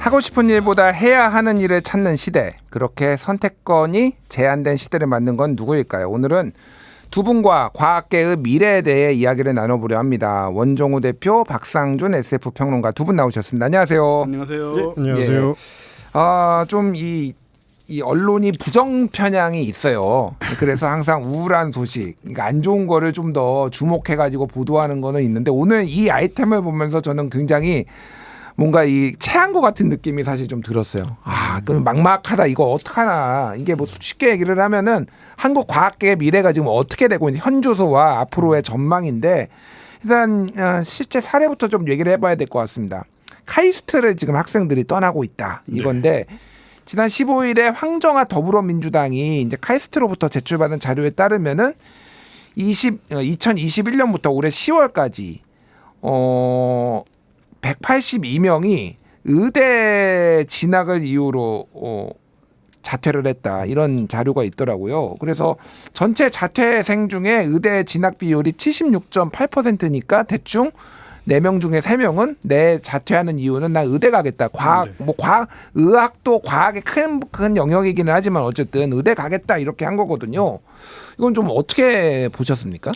하고 싶은 일보다 해야 하는 일을 찾는 시대, 그렇게 선택권이 제한된 시대를 만든 건 누구일까요? 오늘은 두 분과 과학계의 미래에 대해 이야기를 나눠보려 합니다. 원종우 대표, 박상준 SF 평론가 두 분 나오셨습니다. 안녕하세요. 안녕하세요. 네, 안녕하세요. 좀 이 언론이 부정 편향이 있어요. 그래서 항상 우울한 소식, 그러니까 안 좋은 거를 좀 더 주목해가지고 보도하는 거는 있는데, 오늘 이 아이템을 보면서 저는 굉장히 뭔가 이 체한 것 같은 느낌이 사실 좀 들었어요. 그럼 막막하다, 이거 어떡하나. 이게 뭐 쉽게 얘기를 하면은 한국 과학계의 미래가 지금 어떻게 되고 있는 현주소와 앞으로의 전망인데, 일단 실제 사례부터 좀 얘기를 해봐야 될 것 같습니다. 카이스트를 지금 학생들이 떠나고 있다, 이건데. 네. 지난 15일에 황정아 더불어민주당이 이제 카이스트로부터 제출받은 자료에 따르면은 2021년부터 올해 10월까지 182명이 의대 진학을 이유로 자퇴를 했다, 이런 자료가 있더라고요. 그래서 전체 자퇴생 중에 의대 진학 비율이 76.8%니까 대충 4명 중에 3명은 내 자퇴하는 이유는 나 의대 가겠다. 의학도 과학의 큰 영역이기는 하지만 어쨌든 의대 가겠다, 이렇게 한 거거든요. 이건 좀 어떻게 보셨습니까?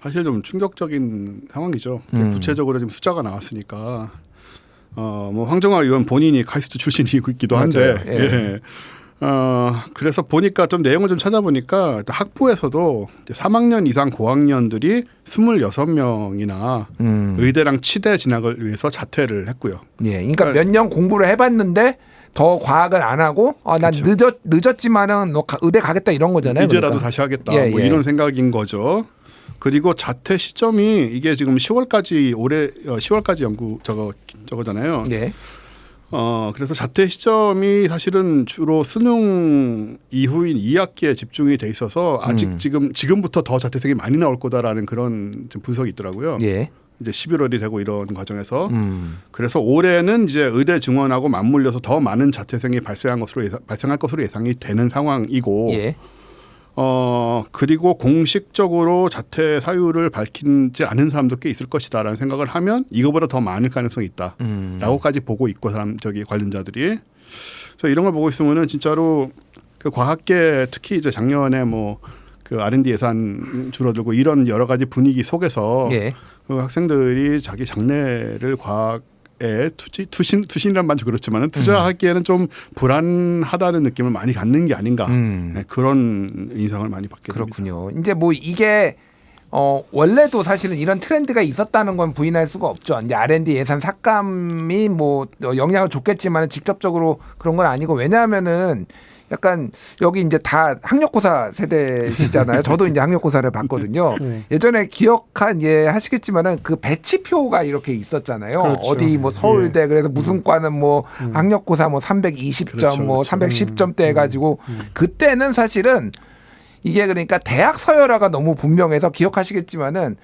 사실 좀 충격적인 상황이죠. 구체적으로 지금 숫자가 나왔으니까 뭐 황정아 의원 본인이 카이스트 출신이기도 한데, 예. 그래서 보니까 좀 내용을 좀 찾아보니까 학부에서도 3학년 이상 고학년들이 26명이나 의대랑 치대 진학을 위해서 자퇴를 했고요. 예, 그러니까 몇 년 공부를 해봤는데 더 과학을 안 하고 난 그렇죠. 늦었지만은 너 의대 가겠다, 이런 거잖아요. 이제라도 그러니까. 다시 하겠다, 뭐 이런 생각인 거죠. 그리고 자퇴 시점이 이게 지금 10월까지 올해 10월까지 연구 저거잖아요. 예. 그래서 자퇴 시점이 사실은 주로 수능 이후인 2학기에 집중이 돼 있어서 아직 지금부터 더 자퇴생이 많이 나올 거다라는 그런 분석이 있더라고요. 예. 이제 11월이 되고 이런 과정에서 그래서 올해는 이제 의대 증원하고 맞물려서 더 많은 자퇴생이 발생할 것으로 예상이 되는 상황이고. 예. 그리고 공식적으로 자퇴 사유를 밝히지 않은 사람도 꽤 있을 것이다라는 생각을 하면 이거보다 더 많을 가능성이 있다라고까지 보고 있고 관련자들이. 그래서 이런 걸 보고 있으면은 진짜로 그 과학계 특히 이제 작년에 뭐 그 R&D 예산 줄어들고 이런 여러 가지 분위기 속에서 그 학생들이 자기 장래를 과학에 투신이란 말도 그렇지만은 투자하기에는 좀 불안하다는 느낌을 많이 갖는 게 아닌가, 그런 인상을 많이 받게 됩니다. 그렇군요. 이제 뭐 이게 원래도 사실은 이런 트렌드가 있었다는 건 부인할 수가 없죠. 이제 R&D 예산 삭감이 뭐 영향을 줬겠지만 직접적으로 그런 건 아니고, 왜냐하면은 약간 여기 이제 다 학력고사 세대시잖아요. 저도 이제 학력고사를 봤거든요. 예전에 하시겠지만은 그 배치표가 이렇게 있었잖아요. 그렇죠. 어디 뭐 서울대 그래서 무슨 과는 뭐 학력고사 뭐 320점 그렇죠, 뭐 310점대 해가지고 그때는 사실은 이게 그러니까 대학 서열화가 너무 분명해서 기억하시겠지만은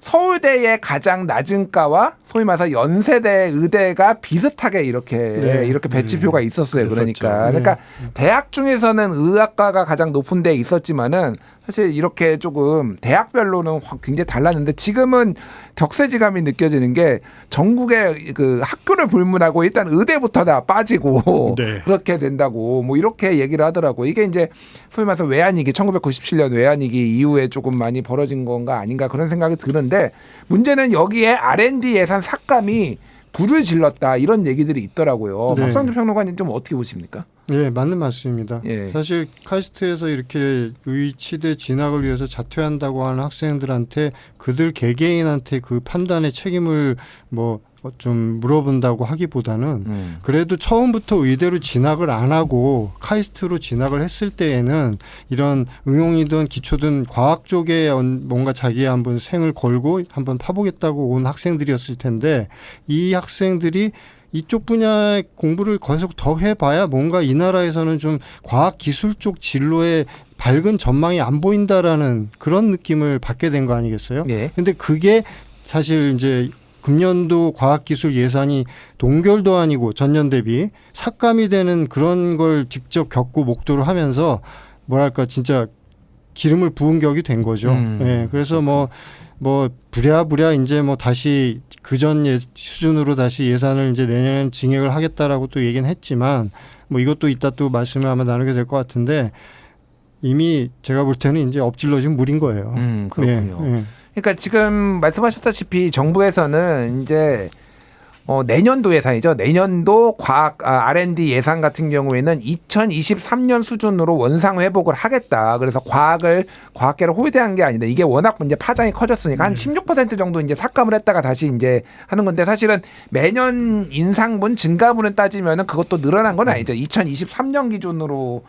서울대의 가장 낮은 과와 소위 말해서 연세대 의대가 비슷하게 이렇게 배치표가 있었어요. 그러니까 대학 중에서는 의학과가 가장 높은 데 있었지만은 사실 이렇게 조금 대학별로는 굉장히 달랐는데, 지금은 격세지감이 느껴지는 게 전국의 그 학교를 불문하고 일단 의대부터 다 빠지고 그렇게 된다고 뭐 이렇게 얘기를 하더라고요. 이게 이제 소위 말해서 외환위기, 1997년 외환위기 이후에 조금 많이 벌어진 건가 아닌가, 그런 생각이 드는데, 문제는 여기에 R&D 예산 삭감이 불을 질렀다, 이런 얘기들이 있더라고요. 박상준 평론가님 좀 어떻게 보십니까? 예, 맞는 말씀입니다. 사실 카이스트에서 이렇게 의치대 진학을 위해서 자퇴한다고 하는 학생들한테 그들 개개인한테 그 판단의 책임을 좀 물어본다고 하기보다는 그래도 처음부터 의대로 진학을 안 하고 카이스트로 진학을 했을 때에는 이런 응용이든 기초든 과학 쪽에 뭔가 자기의 한번 생을 걸고 한번 파보겠다고 온 학생들이었을 텐데, 이 학생들이 이쪽 분야의 공부를 계속 더 해봐야 뭔가 이 나라에서는 좀 과학 기술 쪽 진로에 밝은 전망이 안 보인다라는 그런 느낌을 받게 된 거 아니겠어요? 근데 그게 사실 이제 금년도 과학기술 예산이 동결도 아니고 전년 대비 삭감이 되는 그런 걸 직접 겪고 목도를 하면서 뭐랄까 진짜 기름을 부은 격이 된 거죠. 예, 그래서 뭐 부랴부랴 이제 뭐 다시 그전 수준으로 다시 예산을 이제 내년에 증액을 하겠다라고 또 얘기는 했지만 뭐 이것도 이따 또 말씀을 아마 나누게 될 것 같은데 이미 제가 볼 때는 이제 엎질러진 물인 거예요. 그렇군요. 예. 그러니까 지금 말씀하셨다시피 정부에서는 이제 내년도 예산이죠. 내년도 과학 R&D 예산 같은 경우에는 2023년 수준으로 원상 회복을 하겠다. 그래서 과학계를 홀대한 게 아니다. 이게 워낙 이제 파장이 커졌으니까 한 16% 정도 이제 삭감을 했다가 다시 이제 하는 건데 사실은 매년 인상분 증가분을 따지면은 그것도 늘어난 건 아니죠. 2023년 기준으로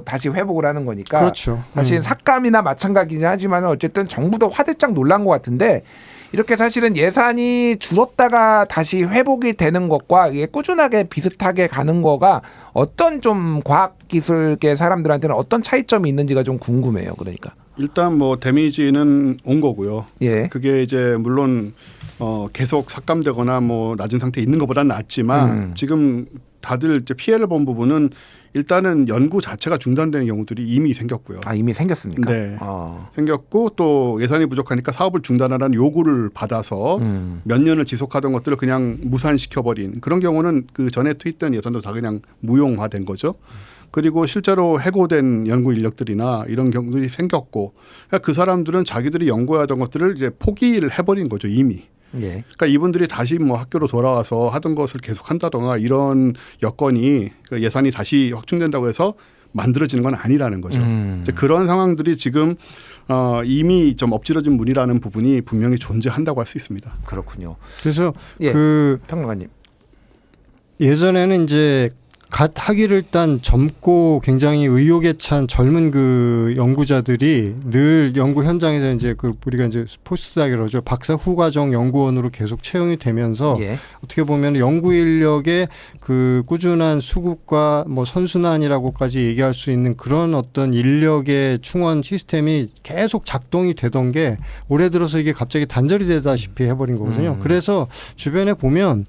다시 회복을 하는 거니까. 그렇죠. 사실 삭감이나 마찬가지긴 하지만 어쨌든 정부도 화들짝 놀란 것 같은데 이렇게 사실은 예산이 줄었다가 다시 회복이 되는 것과 이게 꾸준하게 비슷하게 가는 거가 어떤 좀 과학기술계 사람들한테는 어떤 차이점이 있는지가 좀 궁금해요. 그러니까 일단 뭐 데미지는 온 거고요. 예. 그게 이제 물론 계속 삭감되거나 뭐 낮은 상태에 있는 것보다는 낫지만 지금 다들 이제 피해를 본 부분은 일단은 연구 자체가 중단되는 경우들이 이미 생겼고요. 이미 생겼습니까? 네. 생겼고 또 예산이 부족하니까 사업을 중단하라는 요구를 받아서 몇 년을 지속하던 것들을 그냥 무산시켜버린 그런 경우는 그 전에 투입된 예산도 다 그냥 무용화된 거죠. 그리고 실제로 해고된 연구 인력들이나 이런 경우들이 생겼고 그러니까 그 사람들은 자기들이 연구하던 것들을 이제 포기를 해버린 거죠 이미. 예. 그러니까 이분들이 다시 뭐 학교로 돌아와서 하던 것을 계속 한다던가 이런 여건이 그 예산이 다시 확충된다고 해서 만들어지는 건 아니라는 거죠. 이제 그런 상황들이 지금 이미 좀 엎질러진 물이라는 부분이 분명히 존재한다고 할 수 있습니다. 그렇군요. 그래서 예. 평론가님. 예전에는 이제 갓 학위를 딴 젊고 굉장히 의욕에 찬 젊은 그 연구자들이 늘 연구 현장에서 이제 그 우리가 이제 포스트닥 그러죠. 박사 후과정 연구원으로 계속 채용이 되면서 예. 어떻게 보면 연구 인력의 그 꾸준한 수급과 뭐 선순환이라고까지 얘기할 수 있는 그런 어떤 인력의 충원 시스템이 계속 작동이 되던 게 올해 들어서 이게 갑자기 단절이 되다시피 해버린 거거든요. 그래서 주변에 보면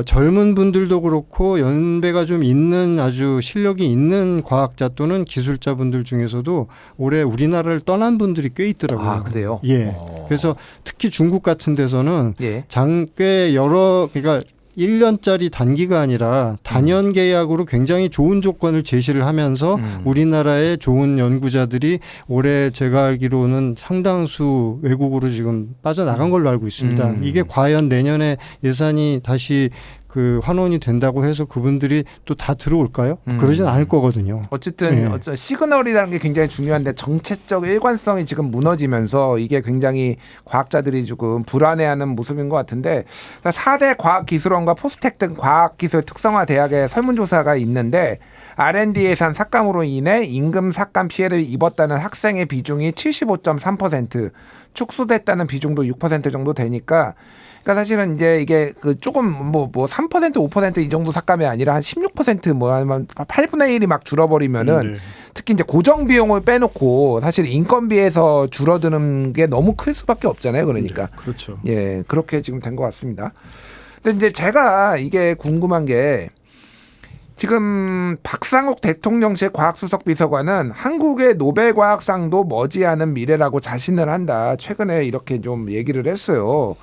젊은 분들도 그렇고 연배가 좀 있는 아주 실력이 있는 과학자 또는 기술자 분들 중에서도 올해 우리나라를 떠난 분들이 꽤 있더라고요. 그래요? 예. 그래서 특히 중국 같은 데서는 예. 꽤 그러니까 1년짜리 단기가 아니라 단연 계약으로 굉장히 좋은 조건을 제시를 하면서 우리나라의 좋은 연구자들이 올해 제가 알기로는 상당수 외국으로 지금 빠져나간 걸로 알고 있습니다. 이게 과연 내년에 예산이 다시 그 환원이 된다고 해서 그분들이 또 다 들어올까요? 그러진 않을 거거든요. 어쨌든 시그널이라는 게 굉장히 중요한데 정책적 일관성이 지금 무너지면서 이게 굉장히 과학자들이 조금 불안해하는 모습인 것 같은데 4대 과학기술원과 포스텍 등 과학기술 특성화 대학의 설문조사가 있는데 R&D 예산 삭감으로 인해 임금 삭감 피해를 입었다는 학생의 비중이 75.3%, 축소됐다는 비중도 6% 정도 되니까 그러니까 사실은 이제 이게 그 조금 뭐 3% 5% 이 정도 삭감이 아니라 한 16% 뭐 한 8분의 1이 막 줄어버리면은 특히 이제 고정 비용을 빼놓고 사실 인건비에서 줄어드는 게 너무 클 수밖에 없잖아요. 그러니까. 네, 그렇죠. 예, 그렇게 지금 된 것 같습니다. 근데 이제 제가 이게 궁금한 게 지금 박상욱 대통령실 과학수석비서관은 한국의 노벨과학상도 머지않은 미래라고 자신을 한다. 최근에 이렇게 좀 얘기를 했어요.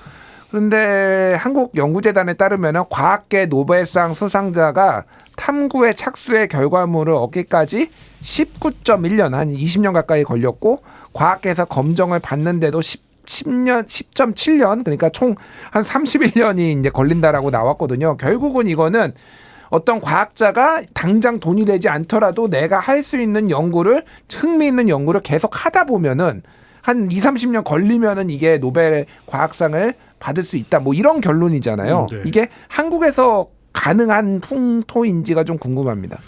그런데 한국연구재단에 따르면 과학계 노벨상 수상자가 탐구의 착수의 결과물을 얻기까지 19.1년 한 20년 가까이 걸렸고 과학계에서 검정을 받는데도 10.7년 그러니까 총 한 31년이 이제 걸린다라고 나왔거든요. 결국은 이거는 어떤 과학자가 당장 돈이 되지 않더라도 내가 할 수 있는 연구를 흥미있는 연구를 계속 하다 보면은 한 20-30년 걸리면은 이게 노벨 과학상을 받을 수 있다. 뭐 이런 결론이잖아요. 네. 이게 한국에서 가능한 풍토인지가 좀 궁금합니다.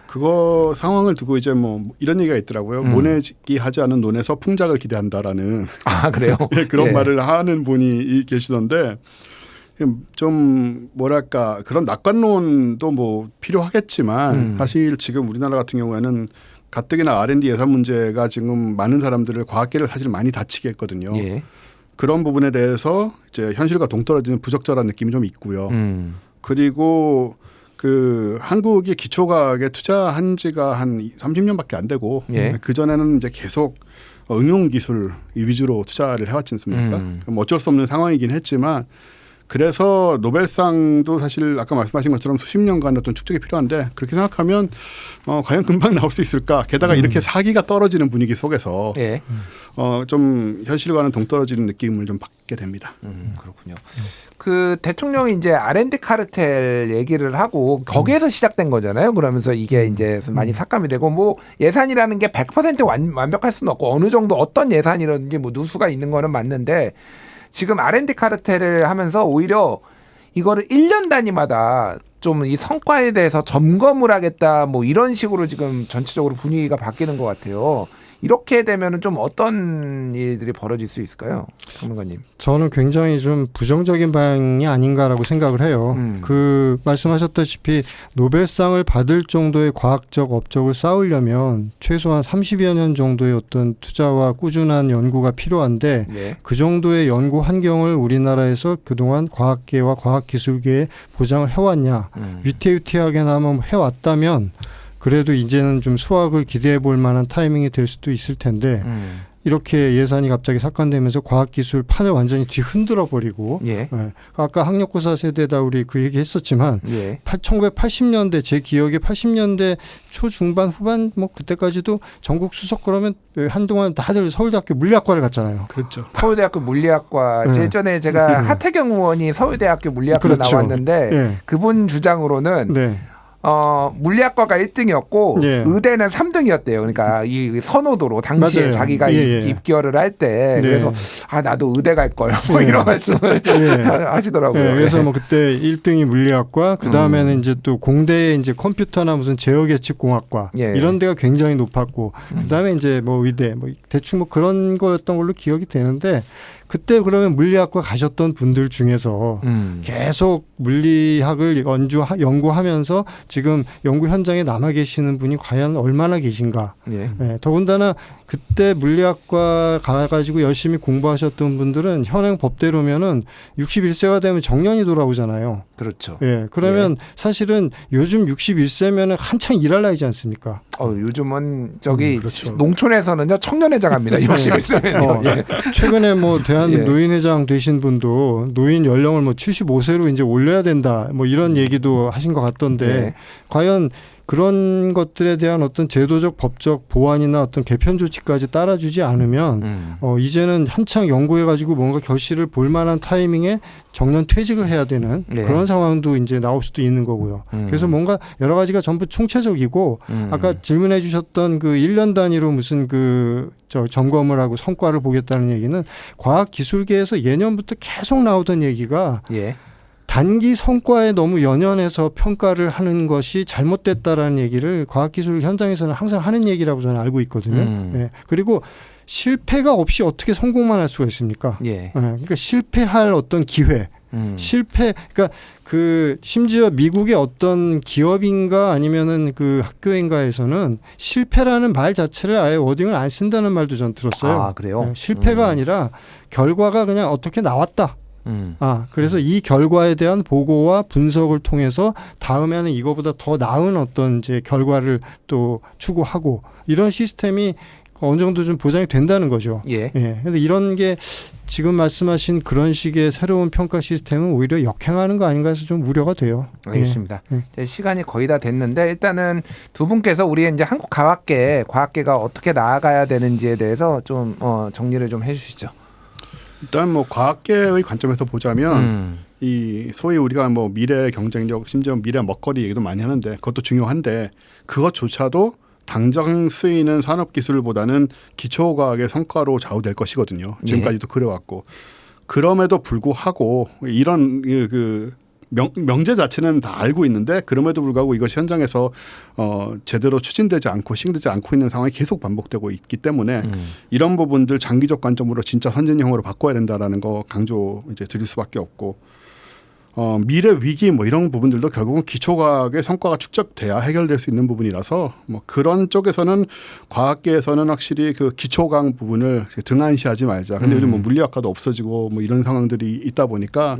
그거 상황을 두고 이제 뭐 이런 얘기가 있더라고요. 모내기 하지 않은 논에서 풍작을 기대한다라는 그래요? 그런 예. 말을 하는 분이 계시던데 좀 뭐랄까 그런 낙관론도 뭐 필요하겠지만 사실 지금 우리나라 같은 경우에는 가뜩이나 R&D 예산 문제가 지금 많은 사람들을 과학계를 사실 많이 다치게 했거든요. 예. 그런 부분에 대해서 이제 현실과 동떨어지는 부적절한 느낌이 좀 있고요. 그리고 그 한국이 기초과학에 투자한 지가 한 30년밖에 안 되고 예. 그 전에는 이제 계속 응용 기술 위주로 투자를 해왔지 않습니까? 그럼 어쩔 수 없는 상황이긴 했지만 그래서 노벨상도 사실 아까 말씀하신 것처럼 수십 년간 어떤 축적이 필요한데 그렇게 생각하면 과연 금방 나올 수 있을까? 게다가 이렇게 사기가 떨어지는 분위기 속에서 예. 좀 현실과는 동떨어지는 느낌을 좀 받게 됩니다. 그렇군요. 그 대통령이 이제 R&D 카르텔 얘기를 하고 거기에서 시작된 거잖아요. 그러면서 이게 이제 많이 삭감이 되고 뭐 예산이라는 게 100% 완벽할 수는 없고 어느 정도 어떤 예산이라든지 뭐 누수가 있는 거는 맞는데 지금 R&D 카르텔을 하면서 오히려 이거를 1년 단위마다 좀 이 성과에 대해서 점검을 하겠다 뭐 이런 식으로 지금 전체적으로 분위기가 바뀌는 것 같아요. 이렇게 되면은 좀 어떤 일들이 벌어질 수 있을까요, 전문가님? 저는 굉장히 좀 부정적인 방향이 아닌가라고 생각을 해요. 그 말씀하셨다시피 노벨상을 받을 정도의 과학적 업적을 쌓으려면 최소한 30여 년 정도의 어떤 투자와 꾸준한 연구가 필요한데 네. 그 정도의 연구 환경을 우리나라에서 그동안 과학계와 과학기술계에 보장을 해왔냐. 위태위태하게나마 해왔다면 그래도 이제는 좀 수확을 기대해 볼 만한 타이밍이 될 수도 있을 텐데 이렇게 예산이 갑자기 삭감되면서 과학기술 판을 완전히 뒤흔들어 버리고 예. 예. 아까 학력고사 세대다 우리 그 얘기 했었지만 예. 1980년대 제 기억에 80년대 초중반 후반 뭐 그때까지도 전국 수석 그러면 한동안 다들 서울대학교 물리학과를 갔잖아요. 그렇죠. 서울대학교 물리학과 네. 예전에 제가 하태경 의원이 서울대학교 물리학과 그렇죠. 나왔는데 예. 그분 주장으로는 네. 물리학과가 1등이었고 예. 의대는 3등이었대요. 그러니까 이 선호도로 당시에 맞아요. 자기가 예, 예. 입결을 할 때 네. 그래서 나도 의대 갈 걸 뭐 예. 이런 말씀을 예. 하시더라고요. 네, 그래서 예. 뭐 그때 1등이 물리학과 그 다음에는 이제 또 공대에 이제 컴퓨터나 무슨 제어계측공학과 예. 이런 데가 굉장히 높았고 그 다음에 이제 뭐 의대 뭐 대충 뭐 그런 거였던 걸로 기억이 되는데 그때 그러면 물리학과 가셨던 분들 중에서 계속 물리학을 연구하면서 지금 연구 현장에 남아 계시는 분이 과연 얼마나 계신가. 예. 네, 더군다나 그때 물리학과 가가지고 열심히 공부하셨던 분들은 현행 법대로면은 61세가 되면 정년이 돌아오잖아요. 그렇죠. 예, 그러면 사실은 요즘 61세면은 한창 일할 나이지 않습니까? 요즘은 저기 그렇죠. 농촌에서는요 청년회장 합니다. 61세면. 예. 최근에 뭐 대한 예. 노인회장 되신 분도 노인 연령을 뭐 75세로 이제 올려야 된다 뭐 이런 얘기도 하신 것 같던데 예. 과연 그런 것들에 대한 어떤 제도적 법적 보완이나 어떤 개편 조치까지 따라주지 않으면 이제는 한창 연구해가지고 뭔가 결실을 볼 만한 타이밍에 정년 퇴직을 해야 되는 네. 그런 상황도 이제 나올 수도 있는 거고요. 그래서 뭔가 여러 가지가 전부 총체적이고 아까 질문해 주셨던 그 1년 단위로 무슨 점검을 하고 성과를 보겠다는 얘기는 과학기술계에서 예년부터 계속 나오던 얘기가 예. 단기 성과에 너무 연연해서 평가를 하는 것이 잘못됐다라는 얘기를 과학기술 현장에서는 항상 하는 얘기라고 저는 알고 있거든요. 예. 그리고 실패가 없이 어떻게 성공만 할 수가 있습니까? 예. 그러니까 실패할 어떤 기회, 그러니까 그 심지어 미국의 어떤 기업인가 아니면은 그 학교인가에서는 실패라는 말 자체를 아예 워딩을 안 쓴다는 말도 전 들었어요. 아, 그래요? 실패가 아니라 결과가 그냥 어떻게 나왔다. 그래서 이 결과에 대한 보고와 분석을 통해서 다음에는 이거보다 더 나은 어떤 이제 결과를 또 추구하고 이런 시스템이 어느 정도 좀 보장이 된다는 거죠. 예. 그런데 이런 게 지금 말씀하신 그런 식의 새로운 평가 시스템은 오히려 역행하는 거 아닌가 해서 좀 우려가 돼요. 알겠습니다. 시간이 거의 다 됐는데 일단은 두 분께서 우리의 이제 한국 과학계가 어떻게 나아가야 되는지에 대해서 좀 정리를 좀 해주시죠. 일단 뭐 과학계의 관점에서 보자면 이 소위 우리가 뭐 미래 경쟁력 심지어 미래 먹거리 얘기도 많이 하는데 그것도 중요한데 그것조차도 당장 쓰이는 산업기술보다는 기초과학의 성과로 좌우될 것이거든요. 지금까지도 그래왔고 그럼에도 불구하고 이런 명제 자체는 다 알고 있는데 그럼에도 불구하고 이것이 현장에서 제대로 추진되지 않고 시행되지 않고 있는 상황이 계속 반복되고 있기 때문에 이런 부분들 장기적 관점으로 진짜 선진형으로 바꿔야 된다라는 거 강조 이제 드릴 수밖에 없고 미래 위기 뭐 이런 부분들도 결국은 기초과학의 성과가 축적돼야 해결될 수 있는 부분이라서 뭐 그런 쪽에서는 과학계에서는 확실히 그 기초과학 부분을 등한시하지 말자. 근데 요즘 뭐 물리학과도 없어지고 뭐 이런 상황들이 있다 보니까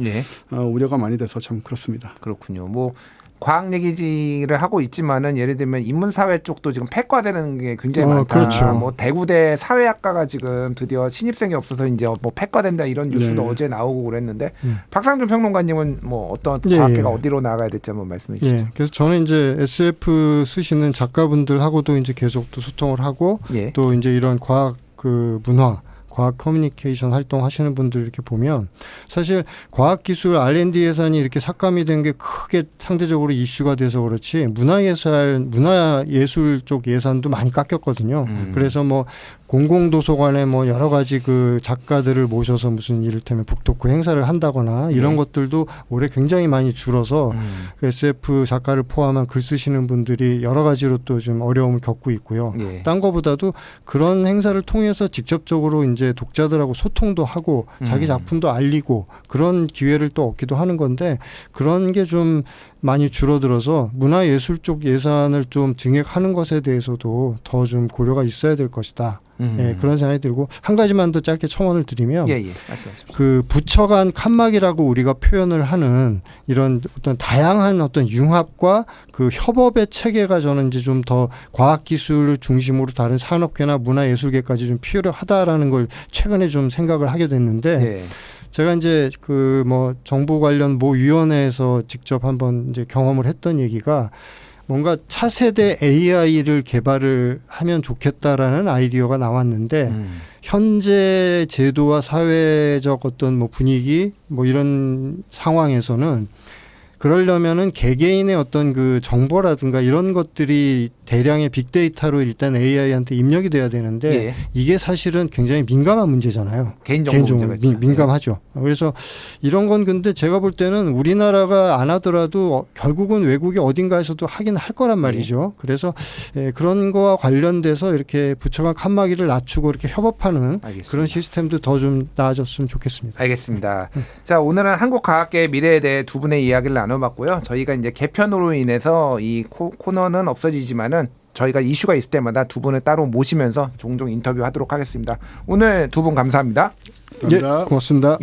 우려가 많이 돼서 참 그렇습니다. 그렇군요. 뭐 과학 얘기를 하고 있지만은 예를 들면 인문사회 쪽도 지금 폐과되는 게 굉장히 많다. 그렇죠. 뭐 대구대 사회학과가 지금 드디어 신입생이 없어서 이제 뭐 폐과된다 이런 뉴스도 어제 나오고 그랬는데 박상준 평론가님은 뭐 어떤 과학계가 어디로 나가야 될지 한번 말씀해 주시죠. 그래서 저는 이제 SF 쓰시는 작가분들하고도 이제 계속 또 소통을 하고 또 이제 이런 과학 그 문화 과학 커뮤니케이션 활동하시는 분들 이렇게 보면 사실 과학기술 R&D 예산이 이렇게 삭감이 된 게 크게 상대적으로 이슈가 돼서 그렇지 문화예술 쪽 예산도 많이 깎였거든요. 그래서 뭐 공공도서관에 뭐 여러 가지 그 작가들을 모셔서 무슨 이를테면 북토크 행사를 한다거나 이런 것들도 올해 굉장히 많이 줄어서 그 SF 작가를 포함한 글 쓰시는 분들이 여러 가지로 또 좀 어려움을 겪고 있고요. 딴 거보다도 그런 행사를 통해서 직접적으로 이제 독자들하고 소통도 하고 자기 작품도 알리고 그런 기회를 또 얻기도 하는 건데 그런 게 좀 많이 줄어들어서 문화예술 쪽 예산을 좀 증액하는 것에 대해서도 더 좀 고려가 있어야 될 것이다. 그런 생각이 들고 한 가지만 더 짧게 첨언을 드리면 말씀하십시오. 그 부처 간 칸막이라고 우리가 표현을 하는 이런 어떤 다양한 어떤 융합과 그 협업의 체계가 저는 이제 좀 더 과학기술을 중심으로 다른 산업계나 문화예술계까지 좀 필요하다라는 걸 최근에 좀 생각을 하게 됐는데 제가 이제 그 뭐 정부 관련 모 위원회에서 직접 한번 이제 경험을 했던 얘기가 뭔가 차세대 AI를 개발을 하면 좋겠다라는 아이디어가 나왔는데 현재 제도와 사회적 어떤 뭐 분위기 뭐 이런 상황에서는 그러려면은 개개인의 어떤 그 정보라든가 이런 것들이 대량의 빅데이터로 일단 AI한테 입력이 돼야 되는데 이게 사실은 굉장히 민감한 문제잖아요. 개인정보 민감하죠. 그래서 이런 건 근데 제가 볼 때는 우리나라가 안 하더라도 결국은 외국의 어딘가에서도 하긴 할 거란 말이죠. 그래서 그런 거와 관련돼서 이렇게 부처 간 칸막이를 낮추고 이렇게 협업하는 그런 시스템도 더 좀 나아졌으면 좋겠습니다. 알겠습니다. 자, 오늘은 한국과학계의 미래에 대해 두 분의 이야기를 나눠봤고요. 저희가 이제 개편으로 인해서 이 코너는 없어지지만은 저희가 이슈가 있을 때마다 두 분을 따로 모시면서 종종 인터뷰하도록 하겠습니다. 오늘 두 분 감사합니다. 감사합니다. 고맙습니다.